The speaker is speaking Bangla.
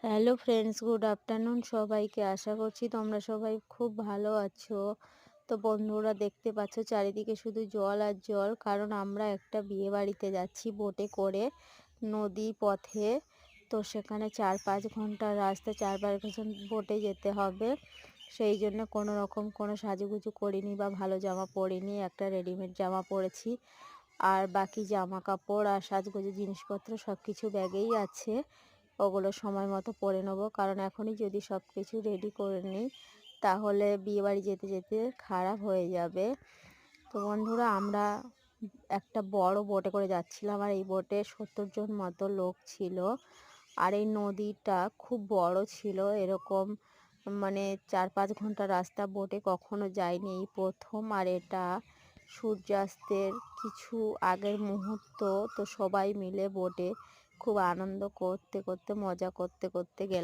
হ্যালো ফ্রেন্ডস, গুড আফটারনুন সবাইকে। আশা করছি তোমরা সবাই খুব ভালো আছো। তো বন্ধুরা, দেখতে পাচ্ছ চারিদিকে শুধু জল আর জল, কারণ আমরা একটা বিয়ে বাড়িতে যাচ্ছি বোটে করে নদী পথে। তো সেখানে 4-5 ঘন্টার রাস্তা, 4-5 ঘন্টা বোটে যেতে হবে। সেই জন্য কোনো রকম কোনো সাজুগুজু করিনি বা ভালো জামা পরিনি, একটা রেডিমেড জামা পরেছি। আর বাকি জামা কাপড় আর সাজগোজের জিনিসপত্র সব কিছু ব্যাগেই আছে। ওগুলো সময় মতো পরে নেবো, কারণ এখনই যদি সব কিছু রেডি করে নিই তাহলে বিয়েবাড়ি যেতে যেতে খারাপ হয়ে যাবে। তো বন্ধুরা, আমরা একটা বড় বোটে করে যাচ্ছিলাম, আর এই বোটে 70 জন মতো লোক ছিল। আর এই নদীটা খুব বড় ছিল, এরকম মানে 4-5 ঘন্টা রাস্তা বোটে কখনো যায়নি, এই প্রথম। আর এটা সূর্যাস্তের কিছু আগের মুহূর্ত। তো সবাই মিলে বোটে খুব আনন্দ করতে করতে, মজা করতে করতে গেলাম।